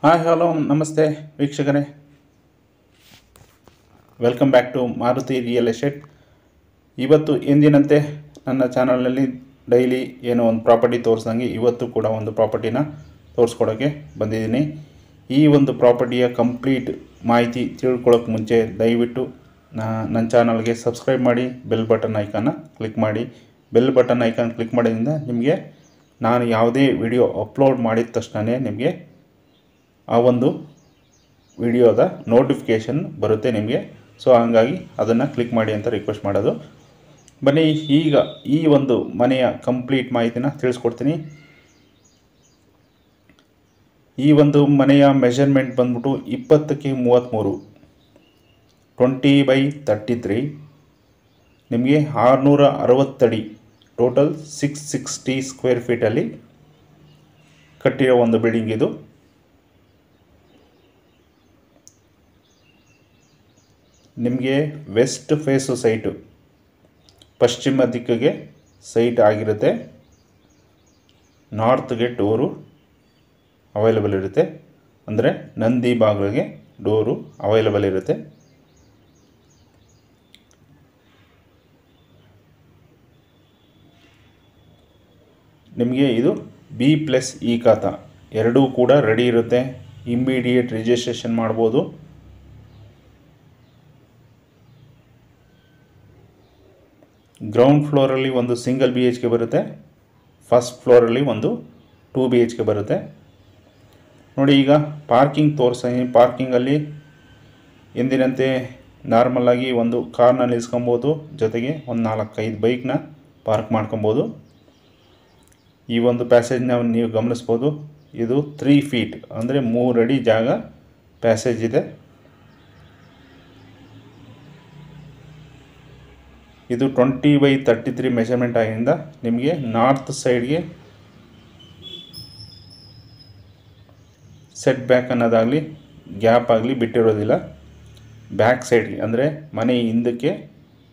Hi hello ನಮಸ್ತೆ ವೀಕ್ಷಕರೇ, welcome back to Maruti real estate. ಇವತ್ತು ಎಂದಿನಂತೆ ನನ್ನ ಚಾನಲ್ನಲ್ಲಿ ಡೈಲಿ ಏನೋ ಒಂದು ಪ್ರಾಪರ್ಟಿ ತೋರಿಸ್ದಂಗೆ ಇವತ್ತು ಕೂಡ ಒಂದು ಪ್ರಾಪರ್ಟಿನ ತೋರಿಸ್ಕೊಡೋಕ್ಕೆ ಬಂದಿದ್ದೀನಿ. ಈ ಒಂದು ಪ್ರಾಪರ್ಟಿಯ ಕಂಪ್ಲೀಟ್ ಮಾಹಿತಿ ತಿಳ್ಕೊಳ್ಳೋಕೆ ಮುಂಚೆ ದಯವಿಟ್ಟು ನನ್ನ ಚಾನಲ್ಗೆ ಸಬ್ಸ್ಕ್ರೈಬ್ ಮಾಡಿ, ಬೆಲ್ ಬಟನ್ ಐಕಾನ್ನ ಕ್ಲಿಕ್ ಮಾಡಿ. ಬೆಲ್ ಬಟನ್ ಐಕಾನ್ ಕ್ಲಿಕ್ ಮಾಡೋದ್ರಿಂದ ನಿಮಗೆ ನಾನು ಯಾವುದೇ ವಿಡಿಯೋ ಅಪ್ಲೋಡ್ ಮಾಡಿದ ತಕ್ಷಣ ನಿಮಗೆ ಆ ಒಂದು ವಿಡಿಯೋದ ನೋಟಿಫಿಕೇಷನ್ ಬರುತ್ತೆ ನಿಮಗೆ. ಸೊ ಹಾಗಾಗಿ ಅದನ್ನು ಕ್ಲಿಕ್ ಮಾಡಿ ಅಂತ ರಿಕ್ವೆಸ್ಟ್ ಮಾಡೋದು. ಬನ್ನಿ, ಈಗ ಈ ಒಂದು ಮನೆಯ ಕಂಪ್ಲೀಟ್ ಮಾಹಿತಿನ ತಿಳಿಸ್ಕೊಡ್ತೀನಿ. ಈ ಒಂದು ಮನೆಯ ಮೆಷರ್ಮೆಂಟ್ ಬಂದ್ಬಿಟ್ಟು 20x33, 20x33, ನಿಮಗೆ 660 ಅಡಿ, ಟೋಟಲ್ 660 ಸ್ಕ್ವೇರ್ ಫೀಟಲ್ಲಿ ಕಟ್ಟಿರೋ ಒಂದು ಬಿಲ್ಡಿಂಗ್ ಇದು. ನಿಮಗೆ ವೆಸ್ಟ್ ಫೇಸು ಸೈಟು, ಪಶ್ಚಿಮ ದಿಕ್ಕಿಗೆ ಸೈಟ್ ಆಗಿರುತ್ತೆ. ನಾರ್ತ್ಗೆ ಡೋರು ಅವೈಲಬಲ್ ಇರುತ್ತೆ, ಅಂದರೆ ನಂದಿ ಬಾಗಿಲಿಗೆ ಡೋರು ಅವೈಲಬಲ್ ಇರುತ್ತೆ. ನಿಮಗೆ ಇದು B+E ಖಾತಾ ಎರಡೂ ಕೂಡ ರೆಡಿ ಇರುತ್ತೆ. ಇಮ್ಮಿಡಿಯೇಟ್ ರಿಜಿಸ್ಟ್ರೇಷನ್ ಮಾಡ್ಬೋದು. ಗ್ರೌಂಡ್ ಫ್ಲೋರಲ್ಲಿ ಒಂದು ಸಿಂಗಲ್ BHK ಬರುತ್ತೆ, ಫಸ್ಟ್ ಫ್ಲೋರಲ್ಲಿ ಒಂದು 2 BHK ಬರುತ್ತೆ. ನೋಡಿ, ಈಗ ಪಾರ್ಕಿಂಗ್ ತೋರಿಸ್ತೀನಿ. ಪಾರ್ಕಿಂಗಲ್ಲಿ ಎಂದಿನಂತೆ ನಾರ್ಮಲಾಗಿ ಒಂದು ಕಾರ್ನ ನಿಲ್ಲಿಸ್ಕೊಬೋದು, ಜೊತೆಗೆ ಒಂದು 4-5 ಬೈಕ್ನ ಪಾರ್ಕ್ ಮಾಡ್ಕೊಬೋದು. ಈ ಒಂದು ಪ್ಯಾಸೇಜ್ನ ನೀವು ಗಮನಿಸ್ಬೋದು. ಇದು 3 ಫೀಟ್ ಅಂದರೆ 3 ಅಡಿ ಜಾಗ ಪ್ಯಾಸೇಜ್ ಇದೆ. ಇದು 20x33 ಮೆಷರ್ಮೆಂಟ್ ಆಗಿಂದ ನಿಮಗೆ ನಾರ್ತ್ ಸೈಡ್ಗೆ ಸೆಟ್ ಬ್ಯಾಕ್ ಅನ್ನೋದಾಗಲಿ ಗ್ಯಾಪ್ ಆಗಲಿ ಬಿಟ್ಟಿರೋದಿಲ್ಲ. ಬ್ಯಾಕ್ ಸೈಡ್ಗೆ ಅಂದರೆ ಮನೆ ಹಿಂದಕ್ಕೆ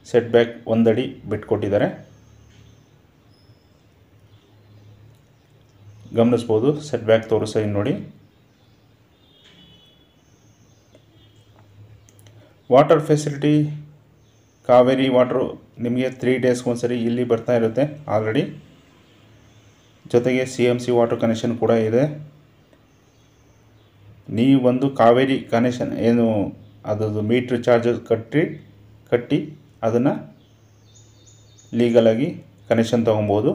ಸೆಟ್ ಬ್ಯಾಕ್ 1 ಅಡಿ ಬಿಟ್ಕೊಟ್ಟಿದ್ದಾರೆ. ಗಮನಿಸ್ಬೋದು, ಸೆಟ್ ಬ್ಯಾಕ್ ತೋರಿಸ್ತೀನಿ ನೋಡಿ. ವಾಟರ್ ಫೆಸಿಲಿಟಿ, ಕಾವೇರಿ ವಾಟ್ರು ನಿಮಗೆ 3 ಡೇಸ್ಗೊಂದ್ಸರಿ ಇಲ್ಲಿ ಬರ್ತಾ ಇರುತ್ತೆ ಆಲ್ರೆಡಿ. ಜೊತೆಗೆ CMC ವಾಟರ್ ಕನೆಕ್ಷನ್ ಕೂಡ ಇದೆ. ನೀವು ಒಂದು ಕಾವೇರಿ ಕನೆಕ್ಷನ್ ಏನು ಅದರದ್ದು ಮೀಟ್ರ್ ಚಾರ್ಜಸ್ ಕಟ್ಟಿ ಅದನ್ನು ಲೀಗಲಾಗಿ ಕನೆಕ್ಷನ್ ತೊಗೊಬೋದು.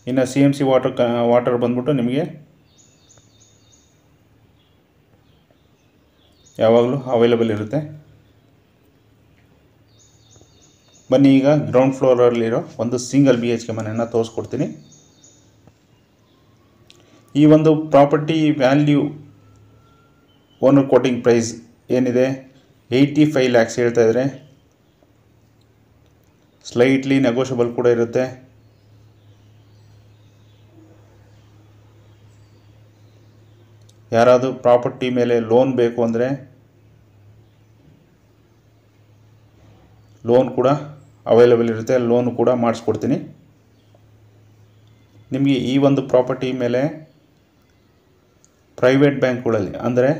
ಇನ್ನು CMC ವಾಟರ್ ಬಂದ್ಬಿಟ್ಟು ನಿಮಗೆ ಯಾವಾಗಲೂ ಅವೈಲಬಲ್ ಇರುತ್ತೆ. ಬನ್ನಿ, ಈಗ ಗ್ರೌಂಡ್ ಫ್ಲೋರಲ್ಲಿರೋ ಒಂದು ಸಿಂಗಲ್ BHK ಮನೆಯನ್ನು ತೋರಿಸ್ಕೊಡ್ತೀನಿ. ಈ ಒಂದು property value owner quoting price ಏನಿದೆ 85 lakhs ಹೇಳ್ತಾ ಇದ್ದಾರೆ. ಸ್ಲೈಟ್ಲಿ ನೆಗೋಷಿಯಬಲ್ ಕೂಡ ಇರುತ್ತೆ. ಯಾರಾದರೂ ಪ್ರಾಪರ್ಟಿ ಮೇಲೆ ಲೋನ್ ಬೇಕು ಅಂದರೆ ಲೋನ್ ಕೂಡ ಅವೈಲಬಲ್ ಇರುತ್ತೆ, ಲೋನ್ ಕೂಡ ಮಾಡಿಸ್ಕೊಡ್ತೀನಿ. ನಿಮಗೆ ಈ ಒಂದು ಪ್ರಾಪರ್ಟಿ ಮೇಲೆ ಪ್ರೈವೇಟ್ ಬ್ಯಾಂಕ್ಗಳಲ್ಲಿ ಅಂದರೆ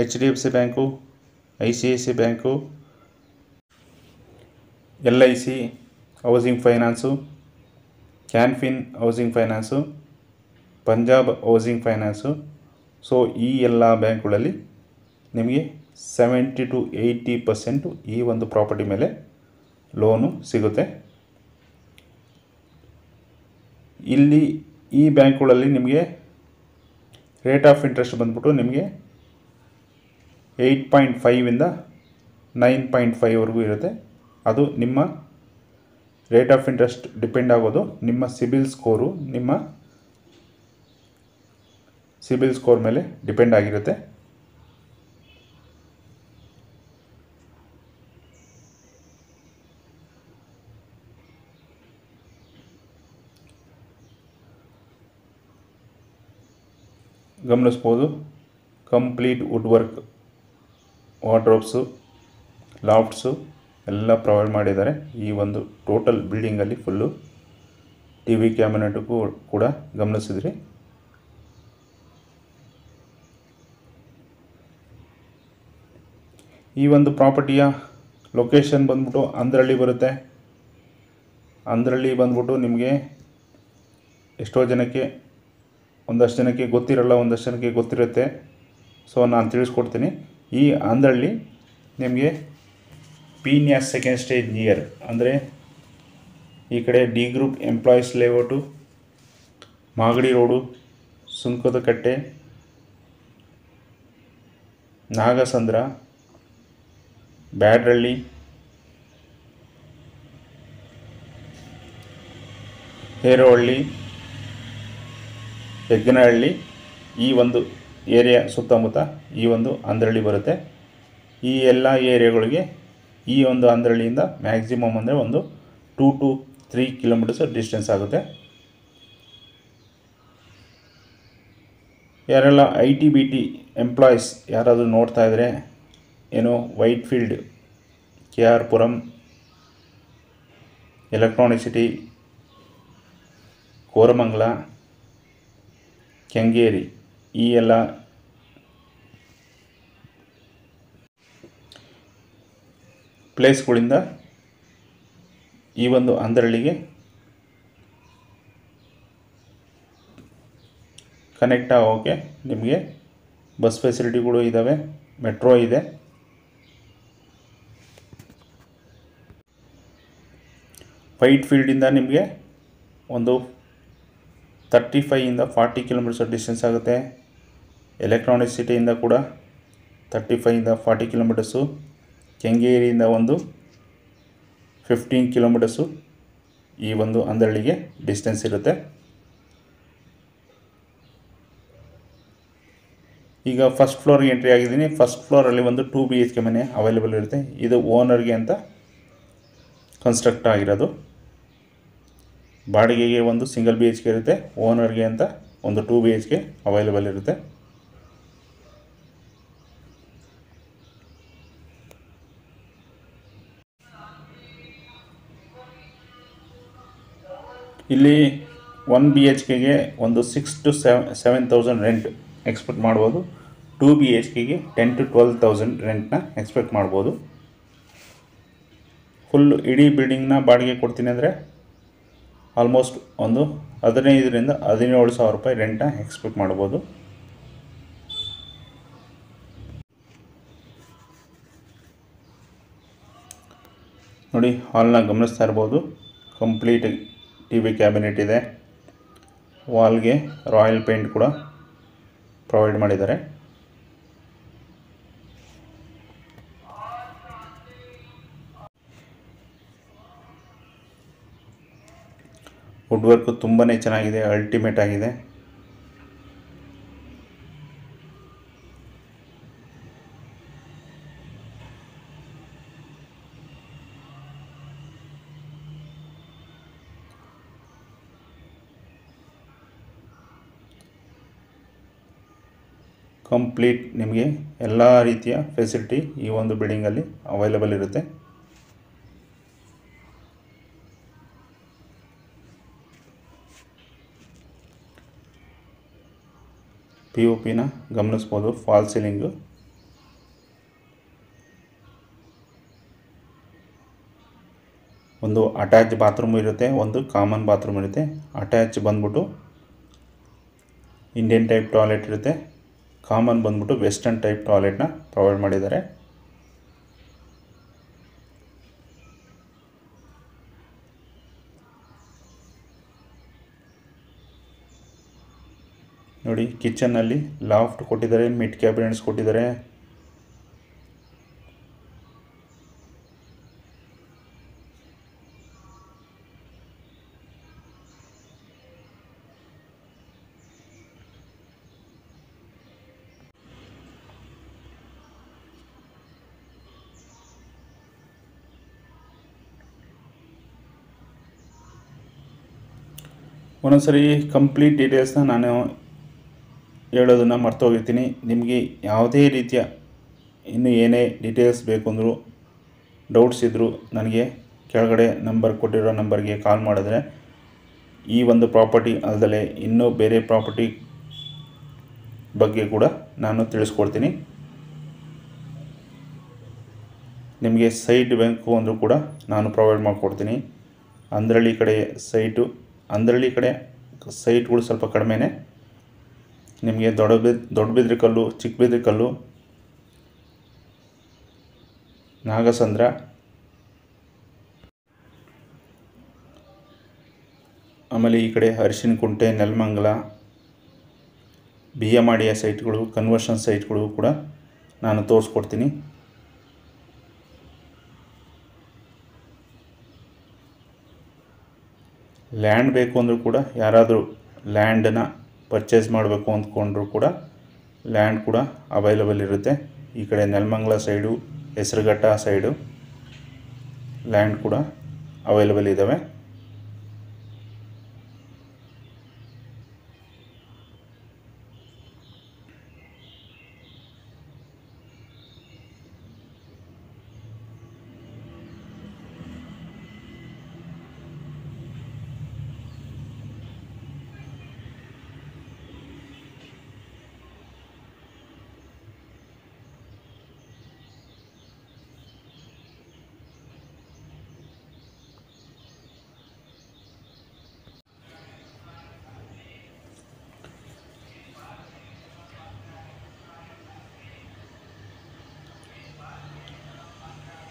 HDFC bank, ICICI bank, LIC housing finance, Canfin housing finance, Punjab housing finance, so ಈ ಎಲ್ಲ ಬ್ಯಾಂಕ್ಗಳಲ್ಲಿ ನಿಮಗೆ 70 to 80% ಈ ಒಂದು ಪ್ರಾಪರ್ಟಿ ಮೇಲೆ ಲೋನು ಸಿಗುತ್ತೆ. ಇಲ್ಲಿ ಈ ಬ್ಯಾಂಕ್ಗಳಲ್ಲಿ ನಿಮಗೆ ರೇಟ್ ಆಫ್ ಇಂಟ್ರೆಸ್ಟ್ ಬಂದ್ಬಿಟ್ಟು ನಿಮಗೆ 8.5ಇಂದ 9.5ವರೆಗೂ ಇರುತ್ತೆ. ಅದು ನಿಮ್ಮ ರೇಟ್ ಆಫ್ ಇಂಟ್ರೆಸ್ಟ್ ಡಿಪೆಂಡ್ ಆಗೋದು ನಿಮ್ಮ ಸಿಬಿಲ್ ಸ್ಕೋರ್ ಮೇಲೆ ಡಿಪೆಂಡ್ ಆಗಿರುತ್ತೆ. ಗಮನಿಸ್ಬೋದು, ಕಂಪ್ಲೀಟ್ ವುಡ್ ವರ್ಕ್, ವಾರ್ಡ್ರೋಬ್ಸು, ಲಾಫ್ಟ್ಸು ಎಲ್ಲ ಪ್ರೊವೈಡ್ ಮಾಡಿದ್ದಾರೆ. ಈ ಒಂದು ಟೋಟಲ್ ಬಿಲ್ಡಿಂಗಲ್ಲಿ ಫುಲ್ಲು TV ಕ್ಯಾಬಿನೆಟು ಕೂಡ ಗಮನಿಸಿದ್ರಿ. ಈ ಒಂದು ಪ್ರಾಪರ್ಟಿಯ ಲೊಕೇಶನ್ ಬಂದ್ಬಿಟ್ಟು ಅಂದ್ರಳ್ಳಿ ಬರುತ್ತೆ. ಅಂದ್ರಳ್ಳಿ ಬಂದ್ಬಿಟ್ಟು ನಿಮಗೆ ಎಷ್ಟೋ ಜನಕ್ಕೆ, ಒಂದಷ್ಟು ಜನಕ್ಕೆ ಗೊತ್ತಿರಲ್ಲ, ಒಂದಷ್ಟು ಜನಕ್ಕೆ ಗೊತ್ತಿರುತ್ತೆ. ಸೊ ನಾನು ತಿಳಿಸ್ಕೊಡ್ತೀನಿ. ಈ ಅಂದ್ರಳ್ಳಿ ನಿಮಗೆ ಪೀನ್ಯಾಸ್ ಸೆಕೆಂಡ್ ಸ್ಟೇಜ್ ನಿಯರ್, ಅಂದರೆ ಈ ಕಡೆ D group employees layout, Magadi road, Sunkadakatte, Nagasandra, Byadarahalli, Herohalli, Hegganahalli, ಈ ಒಂದು ಏರಿಯಾ ಸುತ್ತಮುತ್ತ ಈ ಒಂದು ಅಂದ್ರಳ್ಳಿ ಬರುತ್ತೆ. ಈ ಎಲ್ಲ ಏರಿಯಾಗಳಿಗೆ ಈ ಒಂದು ಅಂದ್ರಳ್ಳಿಯಿಂದ ಮ್ಯಾಕ್ಸಿಮಮ್ ಅಂದರೆ ಒಂದು 2 to 3 ಕಿಲೋಮೀಟರ್ಸ್ ಡಿಸ್ಟೆನ್ಸ್ ಆಗುತ್ತೆ. ಯಾರೆಲ್ಲ IT-BT ಎಂಪ್ಲಾಯೀಸ್ ಯಾರಾದರೂ ನೋಡ್ತಾ ಇದ್ದರೆ, ಏನು white field, KR Puram, electronic city, Koramangala, Kengeri, ಈ ಎಲ್ಲ ಪ್ಲೇಸ್ಗಳಿಂದ ಈ ಒಂದು ಅಂದ್ರಳ್ಳಿಗೆ ಕನೆಕ್ಟ್ ಆಗೋಕ್ಕೆ ನಿಮಗೆ ಬಸ್ ಫೆಸಿಲಿಟಿಗಳು ಇದ್ದಾವೆ, ಮೆಟ್ರೋ ಇದೆ. ವೈಟ್ ಫೀಲ್ಡಿಂದ ನಿಮಗೆ ಒಂದು 35ಇಂದ 40 ಕಿಲೋಮೀಟರ್ಸ್ ಡಿಸ್ಟೆನ್ಸ್ ಆಗುತ್ತೆ. ಎಲೆಕ್ಟ್ರಾನಿಕ್ ಸಿಟಿಯಿಂದ ಕೂಡ 35ಇಂದ 40 ಕಿಲೋಮೀಟರ್ಸು. ಕೆಂಗೇರಿಯಿಂದ ಒಂದು 15 ಕಿಲೋಮೀಟರ್ಸು ಈ ಒಂದು ಅಂದ್ರಳ್ಳಿಗೆ ಡಿಸ್ಟೆನ್ಸ್ ಇರುತ್ತೆ. ಈಗ ಫಸ್ಟ್ ಫ್ಲೋರ್ಗೆ ಎಂಟ್ರಿ ಆಗಿದ್ದೀನಿ. ಫಸ್ಟ್ ಫ್ಲೋರಲ್ಲಿ ಒಂದು 2 BHK ಮನೆ ಅವೈಲೇಬಲ್ ಇರುತ್ತೆ. ಇದು ಓನರ್ಗೆ ಅಂತ ಕನ್ಸ್ಟ್ರಕ್ಟ್ ಆಗಿರೋದು. ಬಾಡಿಗೆಗೆ ಒಂದು ಸಿಂಗಲ್ BHK ಇರುತ್ತೆ, ಓನರ್ಗೆ ಅಂತ ಒಂದು 2 BHK ಅವೈಲೇಬಲ್ ಇರುತ್ತೆ. ಇಲ್ಲಿ 1 BHKಗೆ ಒಂದು 6 to 7,000 ರೆಂಟ್ ಎಕ್ಸ್ಪೆಕ್ಟ್ ಮಾಡ್ಬೋದು. 2 BHKಗೆ 10 to 12,000 ರೆಂಟ್ನ ಎಕ್ಸ್ಪೆಕ್ಟ್ ಮಾಡ್ಬೋದು. ಫುಲ್ ಇಡೀ ಬಿಲ್ಡಿಂಗ್ನ ಬಾಡಿಗೆ ಕೊಡ್ತೀನಿ ಅಂದರೆ ಆಲ್ಮೋಸ್ಟ್ ಒಂದು 15,000 to 17,000 ರೂಪಾಯಿ ರೆಂಟ್ನ ಎಕ್ಸ್ಪೆಕ್ಟ್ ಮಾಡ್ಬೋದು. ನೋಡಿ, ಹಾಲ್ನ ಗಮನಿಸ್ತಾ ಇರ್ಬೋದು. ಕಂಪ್ಲೀಟ್ TV ಕ್ಯಾಬಿನೆಟ್ ಇದೆ. ವಾಲ್ಗೆ ರಾಯಲ್ ಪೇಂಟ್ ಕೂಡ ಪ್ರೊವೈಡ್ ಮಾಡಿದ್ದಾರೆ. ವುಡ್ ವರ್ಕು ತುಂಬಾ ಚೆನ್ನಾಗಿದೆ, ಅಲ್ಟಿಮೇಟ್ ಆಗಿದೆ. ಕಂಪ್ಲೀಟ್ ನಿಮಗೆ ಎಲ್ಲ ರೀತಿಯ ಫೆಸಿಲಿಟಿ ಈ ಒಂದು ಬಿಲ್ಡಿಂಗಲ್ಲಿ ಅವೈಲೇಬಲ್ ಇರುತ್ತೆ. POPನ ಗಮನಿಸ್ಬೋದು, ಫಾಲ್ ಸೀಲಿಂಗು. ಒಂದು ಅಟ್ಯಾಚ್ ಬಾತ್ರೂಮ್ ಇರುತ್ತೆ, ಒಂದು ಕಾಮನ್ ಬಾತ್ರೂಮ್ ಇರುತ್ತೆ. ಅಟ್ಯಾಚ್ ಬಂದ್ಬಿಟ್ಟು ಇಂಡಿಯನ್ ಟೈಪ್ ಟಾಯ್ಲೆಟ್ ಇರುತ್ತೆ. ಕಾಮನ್ ಬಂದ್ಬಿಟ್ಟು ವೆಸ್ಟರ್ನ್ ಟೈಪ್ ಟಾಯ್ಲೆಟ್ನ ಪ್ರೊವೈಡ್ ಮಾಡಿದ್ದಾರೆ. ನೋಡಿ, ಕಿಚನ್ನಲ್ಲಿ ಲಾಫ್ಟ್ ಕೊಟ್ಟಿದ್ದಾರೆ, ಮಿಡ್ ಕ್ಯಾಬಿನೆಟ್ಸ್ ಕೊಟ್ಟಿದ್ದಾರೆ. ಒಂದೊಂದ್ಸರಿ ಕಂಪ್ಲೀಟ್ ಡೀಟೇಲ್ಸ್ನ ನಾನು ಹೇಳೋದನ್ನು ಮರ್ತೋಗಿರ್ತೀನಿ. ನಿಮಗೆ ಯಾವುದೇ ರೀತಿಯ ಇನ್ನು ಏನೇ ಡೀಟೇಲ್ಸ್ ಬೇಕು ಅಂದರೂ, ಡೌಟ್ಸ್ ಇದ್ದರೂ ನನಗೆ ಕೆಳಗಡೆ ನಂಬರ್ ಕೊಟ್ಟಿರೋ ನಂಬರ್ಗೆ ಕಾಲ್ ಮಾಡಿದ್ರೆ ಈ ಒಂದು ಪ್ರಾಪರ್ಟಿ ಅಲ್ಲದೆ ಇನ್ನೂ ಬೇರೆ ಪ್ರಾಪರ್ಟಿ ಬಗ್ಗೆ ಕೂಡ ನಾನು ತಿಳಿಸ್ಕೊಡ್ತೀನಿ. ನಿಮಗೆ ಸೈಟ್ ಬೇಕು ಅಂದರೂ ಕೂಡ ನಾನು ಪ್ರೊವೈಡ್ ಮಾಡಿಕೊಡ್ತೀನಿ. ಅಂದ್ರಳ್ಳಿ ಕಡೆ ಸೈಟ್ಗಳು ಸ್ವಲ್ಪ ಕಡಿಮೆನೇ. ನಿಮಗೆ ದೊಡ್ಡಬಿದ್ರಿಕಲ್ಲು, ಚಿಕ್ಕಬಿದ್ರಿಕಲ್ಲು, ನಾಗಸಂದ್ರ, ಆಮೇಲೆ ಈ ಕಡೆ ಅರಿಶಿನಕುಂಟೆ, ನೆಲಮಂಗಲ, ಬಿಎಮಾಡಿಯ ಸೈಟ್ಗಳು, ಕನ್ವರ್ಷನ್ ಸೈಟ್ಗಳು ಕೂಡ ನಾನು ತೋರಿಸ್ಕೊಡ್ತೀನಿ. ಲ್ಯಾಂಡ್ ಬೇಕು ಅಂದರೂ ಕೂಡ ಯಾರಾದರೂ ಲ್ಯಾಂಡನ್ನು ಪರ್ಚೇಸ್ ಮಾಡಬೇಕು ಅಂದ್ಕೊಂಡ್ರೂ ಕೂಡ ಲ್ಯಾಂಡ್ ಕೂಡ ಅವೈಲಬಲ್ ಇರುತ್ತೆ. ಈ ಕಡೆ Nelamangala side, Hesaraghatta side land ಕೂಡ ಅವೈಲಬಲ್ ಇದ್ದಾವೆ.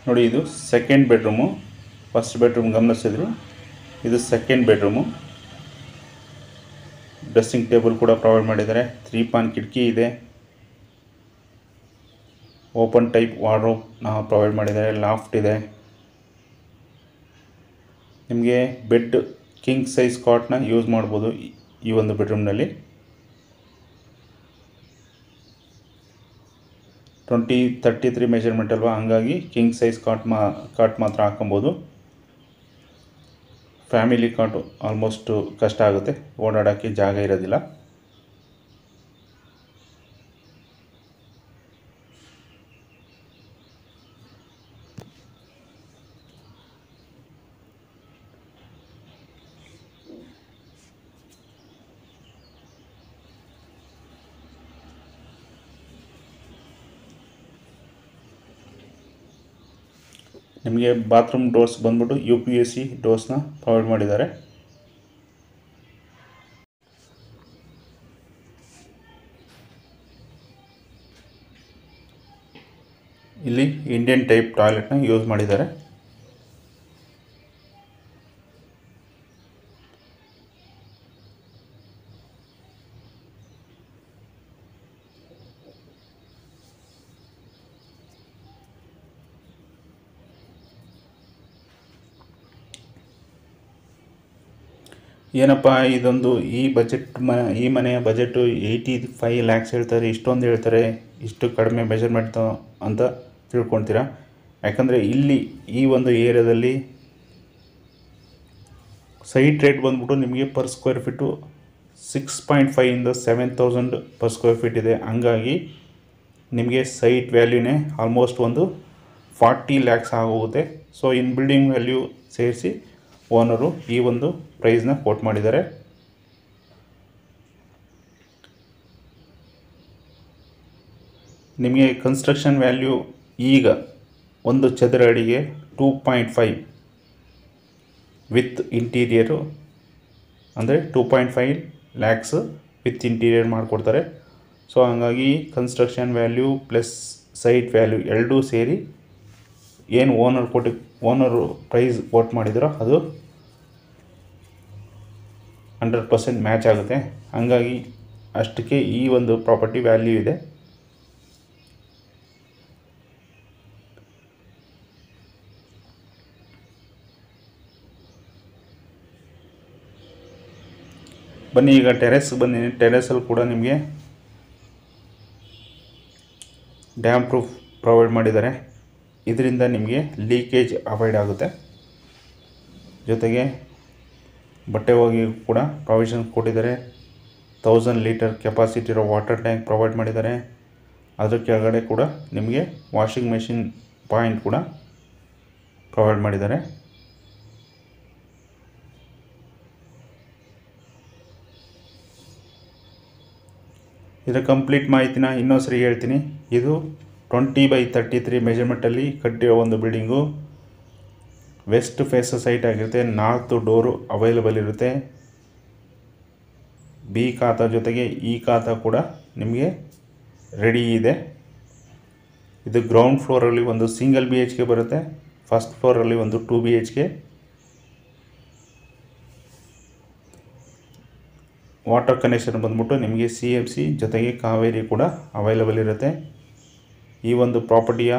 ನೋಡಿ, ಇದು ಸೆಕೆಂಡ್ ಬೆಡ್ರೂಮು. ಫಸ್ಟ್ ಬೆಡ್ರೂಮ್ ಗಮನಿಸಿದ್ರು, ಇದು ಸೆಕೆಂಡ್ ಬೆಡ್ರೂಮು. ಡ್ರೆಸ್ಸಿಂಗ್ ಟೇಬಲ್ ಕೂಡ ಪ್ರೊವೈಡ್ ಮಾಡಿದ್ದಾರೆ. 3 ಪಾನ್ ಕಿಟಕಿ ಇದೆ. ಓಪನ್ ಟೈಪ್ ವಾರ್ಡ್ರೋಬ್ ನಾವು ಪ್ರೊವೈಡ್ ಮಾಡಿದ್ದಾರೆ. ಲಾಫ್ಟ್ ಇದೆ. ನಿಮಗೆ ಬೆಡ್ ಕಿಂಗ್ ಸೈಜ್ ಕಾಟ್ನ ಯೂಸ್ ಮಾಡ್ಬೋದು ಈ ಒಂದು ಬೆಡ್ರೂಮ್ನಲ್ಲಿ. 20-33 ಮೆಜರ್ಮೆಂಟ್ ಅಲ್ವಾ, ಹಂಗಾಗಿ ಕಿಂಗ್ ಸೈಜ್ ಕಾಟ್ ಮಾತ್ರ ಹಾಕೊಬೋದು. ಫ್ಯಾಮಿಲಿ ಕಾಟು ಆಲ್ಮೋಸ್ಟು ಕಷ್ಟ ಆಗುತ್ತೆ, ಓಡಾಡೋಕ್ಕೆ ಜಾಗ ಇರೋದಿಲ್ಲ. ನಿಮಗೆ ಬಾತ್ರೂಮ್ ಡೋರ್ಸ್ ಬಂದ್ಬಿಟ್ಟು UPVC ಡೋರ್ಸ್ನ ಪ್ರೊವೈಡ್ ಮಾಡಿದ್ದಾರೆ. ಇಲ್ಲಿ ಇಂಡಿಯನ್ ಟೈಪ್ ಟಾಯ್ಲೆಟ್ನ ಯೂಸ್ ಮಾಡಿದ್ದಾರೆ. ಏನಪ್ಪ ಇದೊಂದು ಈ ಮನೆಯ ಬಜೆಟು 85 ಲ್ಯಾಕ್ಸ್ ಹೇಳ್ತಾರೆ, ಇಷ್ಟೊಂದು ಹೇಳ್ತಾರೆ, ಇಷ್ಟು ಕಡಿಮೆ ಮೆಜರ್ಮೆಂಟ್ ಅಂತ ತಿಳ್ಕೊಳ್ತೀರಾ. ಯಾಕಂದರೆ ಇಲ್ಲಿ ಈ ಒಂದು ಏರಿಯಾದಲ್ಲಿ ಸೈಟ್ ರೇಟ್ ಬಂದ್ಬಿಟ್ಟು ನಿಮಗೆ ಪರ್ ಸ್ಕ್ವೇರ್ ಫೀಟು 6.5 ಇಂದ 7,000 ಪರ್ ಸ್ಕ್ವೇರ್ ಫೀಟ್ ಇದೆ. ಹಂಗಾಗಿ ನಿಮಗೆ ಸೈಟ್ ವ್ಯಾಲ್ಯೂನೇ ಆಲ್ಮೋಸ್ಟ್ ಒಂದು 40 ಲ್ಯಾಕ್ಸ್ ಆಗೋಗುತ್ತೆ. ಸೊ ಇನ್ ಬಿಲ್ಡಿಂಗ್ ವ್ಯಾಲ್ಯೂ ಸೇರಿಸಿ ಓನರು ಈ ಒಂದು ಪ್ರೈಸ್ನ ಕೋಟ್ ಮಾಡಿದ್ದಾರೆ. ನಿಮಗೆ ಕನ್ಸ್ಟ್ರಕ್ಷನ್ ವ್ಯಾಲ್ಯೂ ಈಗ ಒಂದು ಚದರ ಅಡಿಗೆ 2.5 ವಿತ್ ಇಂಟೀರಿಯರು, ಅಂದರೆ 2.5 ಲ್ಯಾಕ್ಸ್ ವಿತ್ ಇಂಟೀರಿಯರ್ ಮಾಡಿಕೊಡ್ತಾರೆ. ಸೊ ಹಂಗಾಗಿ construction value plus site value ಎರಡೂ ಸೇರಿ ಏನು ಓನರು ಪ್ರೈಸ್ ಕೋಟ್ ಮಾಡಿದರೋ ಅದು 100% ಮ್ಯಾಚ್ ಆಗುತ್ತೆ. ಹಂಗಾಗಿ ಅಷ್ಟಕ್ಕೆ ಈ ಒಂದು ಪ್ರಾಪರ್ಟಿ ವ್ಯಾಲ್ಯೂ ಇದೆ. ಬನ್ನಿ ಈಗ ಟೆರೆಸಲ್ಲಿ ಕೂಡ ನಿಮಗೆ ಡ್ಯಾಮ್ ಪ್ರೂಫ್ ಪ್ರೊವೈಡ್ ಮಾಡಿದ್ದಾರೆ. ಇದರಿಂದ ನಿಮಗೆ ಲೀಕೇಜ್ ಅವಾಯ್ಡ್ ಆಗುತ್ತೆ. ಜೊತೆಗೆ ಬಟ್ಟೆ ಒಗೆಯೂ ಕೂಡ ಪ್ರಾವಿಷನ್ ಕೊಟ್ಟಿದ್ದಾರೆ. 1000 ಲೀಟರ್ ಕೆಪಾಸಿಟಿ ಇರೋ ವಾಟರ್ ಟ್ಯಾಂಕ್ ಪ್ರೊವೈಡ್ ಮಾಡಿದ್ದಾರೆ. ಅದ್ರ ಕೆಳಗಡೆ ಕೂಡ ನಿಮಗೆ ವಾಷಿಂಗ್ ಮೆಷಿನ್ ಪಾಯಿಂಟ್ ಕೂಡ ಪ್ರೊವೈಡ್ ಮಾಡಿದ್ದಾರೆ. ಇದರ ಕಂಪ್ಲೀಟ್ ಮಾಹಿತಿನ ಇನ್ನೊಂದು ಸರಿ ಹೇಳ್ತೀನಿ. ಇದು 20/33 ಮೆಜರ್ಮೆಂಟಲ್ಲಿ ಕಟ್ಟಿರೋ ಒಂದು ಬಿಲ್ಡಿಂಗು. ವೆಸ್ಟ್ ಫೇಸ್ ಸೈಟ್ ಆಗಿರುತ್ತೆ. ನಾರ್ತ್ ಡೋರು ಅವೈಲೇಬಲ್ ಇರುತ್ತೆ. ಬಿ ಖಾತಾ ಜೊತೆಗೆ ಈ ಖಾತಾ ಕೂಡ ನಿಮಗೆ ರೆಡಿ ಇದೆ. ಇದು ಗ್ರೌಂಡ್ ಫ್ಲೋರಲ್ಲಿ ಒಂದು ಸಿಂಗಲ್ BHK ಬರುತ್ತೆ. ಫಸ್ಟ್ ಫ್ಲೋರಲ್ಲಿ ಒಂದು 2 BHK. ವಾಟರ್ ಕನೆಕ್ಷನ್ ಬಂದ್ಬಿಟ್ಟು ನಿಮಗೆ CMC ಜೊತೆಗೆ ಕಾವೇರಿ ಕೂಡ ಅವೈಲೇಬಲ್ ಇರುತ್ತೆ. ಈ ಒಂದು ಪ್ರಾಪರ್ಟಿಯ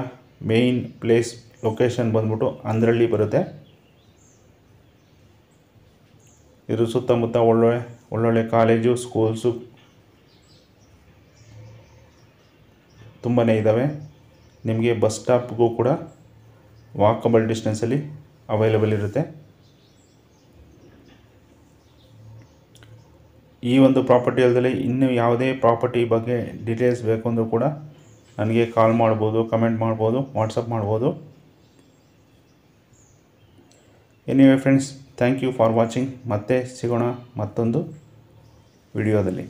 ಮೇನ್ ಪ್ಲೇಸ್ ಲೊಕೇಶನ್ ಬಂದ್ಬಿಟ್ಟು ಅಂದ್ರಳ್ಳಿ ಬರುತ್ತೆ. ಇದ್ರ ಸುತ್ತಮುತ್ತ ಒಳ್ಳೊಳ್ಳೆ ಕಾಲೇಜು, ಸ್ಕೂಲ್ಸು ತುಂಬಾ ಇದ್ದಾವೆ. ನಿಮಗೆ ಬಸ್ ಸ್ಟಾಪ್ಗೂ ಕೂಡ ವಾಕಬಲ್ ಡಿಸ್ಟೆನ್ಸಲ್ಲಿ ಅವೈಲೇಬಲ್ ಇರುತ್ತೆ. ಈ ಒಂದು ಪ್ರಾಪರ್ಟಿ ಅಲ್ಲದೆ ಇನ್ನೂ ಯಾವುದೇ ಪ್ರಾಪರ್ಟಿ ಬಗ್ಗೆ ಡೀಟೇಲ್ಸ್ ಬೇಕು ಅಂದರೂ ಕೂಡ ನನಗೆ ಕಾಲ್ ಮಾಡ್ಬೋದು, ಕಮೆಂಟ್ ಮಾಡ್ಬೋದು, ವಾಟ್ಸಪ್ ಮಾಡ್ಬೋದು. Anyway friends, thank you for watching. ಮತ್ತೆ ಸಿಗೋಣ ಮತ್ತೊಂದು ವಿಡಿಯೋದಲ್ಲಿ.